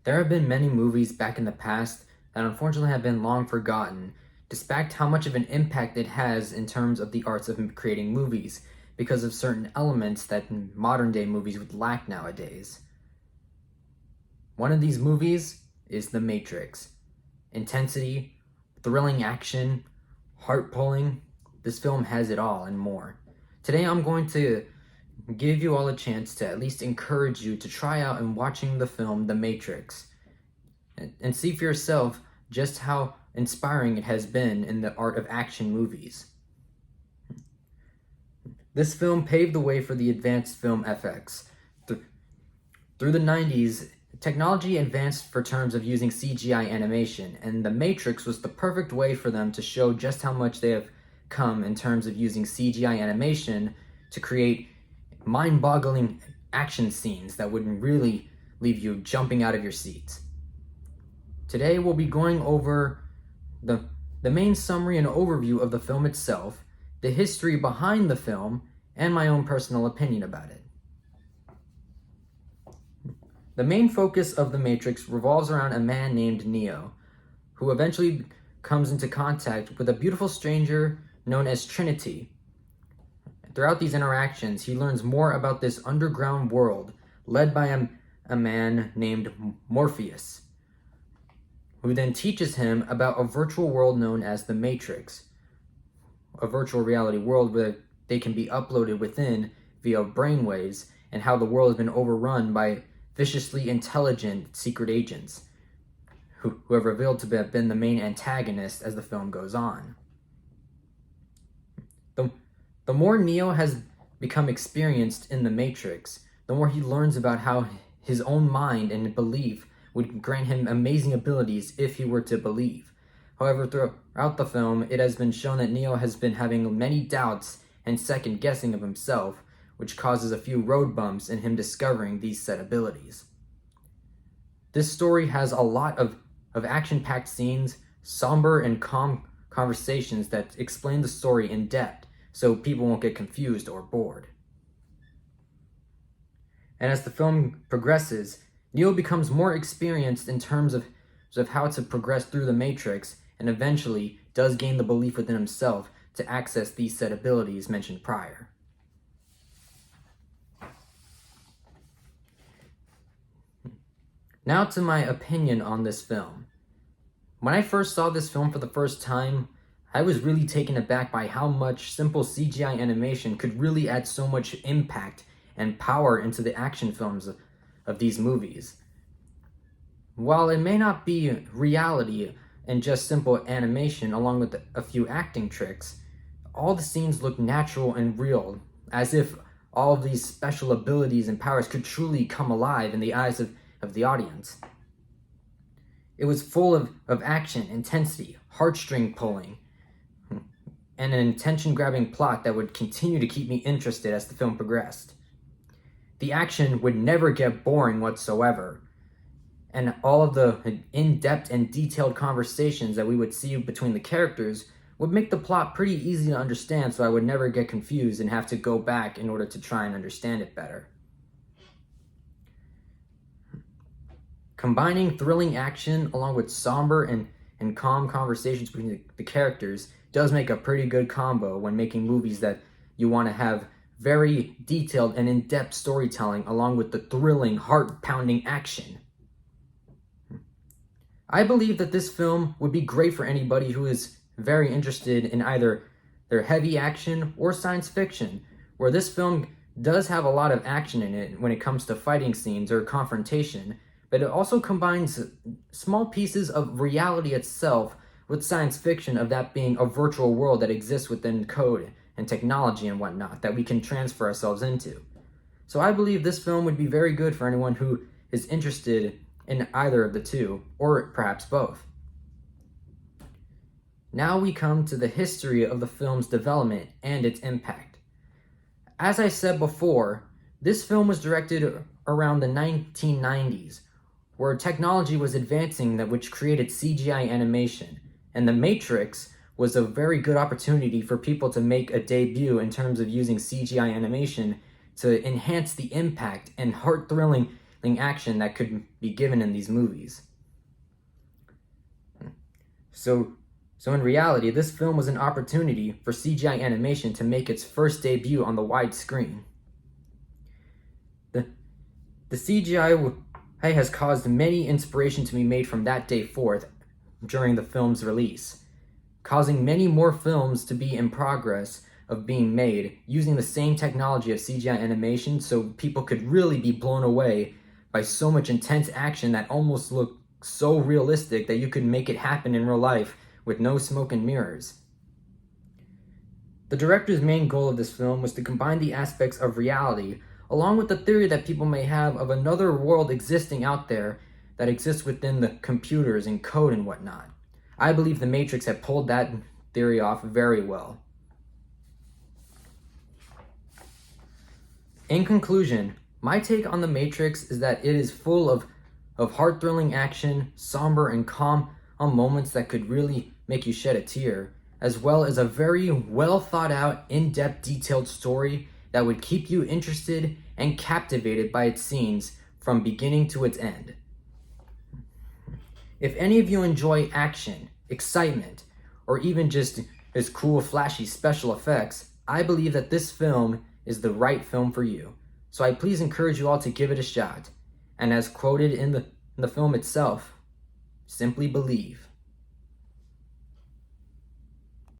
There have been many movies back in the past that unfortunately have been long forgotten, despite how much of an impact it has in terms of the arts of creating movies, because of certain elements that modern day movies would lack nowadays. One of these movies is The Matrix. Intensity, thrilling action, heart-pulling, this film has it all and more. Today I'm going to give you all a chance to at least encourage you to try out and watching the film The Matrix and see for yourself just how inspiring it has been in the art of action movies. This film paved the way for the advanced film FX. Through the 90s, technology advanced for terms of using CGI animation, and The Matrix was the perfect way for them to show just how much they have come in terms of using CGI animation to create mind-boggling action scenes that would really leave you jumping out of your seats. Today we'll be going over the main summary and overview of the film itself, the history behind the film, and my own personal opinion about it. The main focus of The Matrix revolves around a man named Neo, who eventually comes into contact with a beautiful stranger known as Trinity. Throughout these interactions, he learns more about this underground world led by a man named Morpheus, who then teaches him about a virtual world known as the Matrix, a virtual reality world where they can be uploaded within via brainwaves, and how the world has been overrun by viciously intelligent secret agents who have revealed to have been the main antagonist as the film goes on. The more Neo has become experienced in the Matrix, the more he learns about how his own mind and belief would grant him amazing abilities if he were to believe. However, throughout the film, it has been shown that Neo has been having many doubts and second guessing of himself, which causes a few road bumps in him discovering these said abilities. This story has a lot of action-packed scenes, somber and calm conversations that explain the story in depth, so people won't get confused or bored. And as the film progresses, Neo becomes more experienced in terms of how to progress through the Matrix, and eventually does gain the belief within himself to access these said abilities mentioned prior. Now to my opinion on this film. When I first saw this film for the first time, I was really taken aback by how much simple CGI animation could really add so much impact and power into the action films of these movies. While it may not be reality and just simple animation along with a few acting tricks, all the scenes look natural and real, as if all of these special abilities and powers could truly come alive in the eyes of the audience. It was full of action, intensity, heartstring pulling, and an attention-grabbing plot that would continue to keep me interested as the film progressed. The action would never get boring whatsoever, and all of the in-depth and detailed conversations that we would see between the characters would make the plot pretty easy to understand, so I would never get confused and have to go back in order to try and understand it better. Combining thrilling action along with somber and calm conversations between the characters does make a pretty good combo when making movies that you want to have very detailed and in-depth storytelling along with the thrilling, heart-pounding action. I believe that this film would be great for anybody who is very interested in either their heavy action or science fiction, where this film does have a lot of action in it when it comes to fighting scenes or confrontation, but it also combines small pieces of reality itself with science fiction, of that being a virtual world that exists within code and technology and whatnot that we can transfer ourselves into. So I believe this film would be very good for anyone who is interested in either of the two, or perhaps both. Now we come to the history of the film's development and its impact. As I said before, this film was directed around the 1990s, where technology was advancing which created CGI animation, and The Matrix was a very good opportunity for people to make a debut in terms of using CGI animation to enhance the impact and heart-thrilling action that could be given in these movies. So in reality, this film was an opportunity for CGI animation to make its first debut on the wide screen. The CGI has caused many inspiration to be made from that day forth during the film's release, causing many more films to be in progress of being made using the same technology of CGI animation, so people could really be blown away by so much intense action that almost looked so realistic that you could make it happen in real life with no smoke and mirrors. The director's main goal of this film was to combine the aspects of reality along with the theory that people may have of another world existing out there that exists within the computers and code and whatnot. I believe The Matrix had pulled that theory off very well. In conclusion, my take on The Matrix is that it is full of heart-thrilling action, somber and calm moments that could really make you shed a tear, as well as a very well thought out, in-depth, detailed story that would keep you interested and captivated by its scenes from beginning to its end. If any of you enjoy action, excitement, or even just its cool, flashy special effects, I believe that this film is the right film for you. So I please encourage you all to give it a shot. And as quoted in the film itself, simply believe.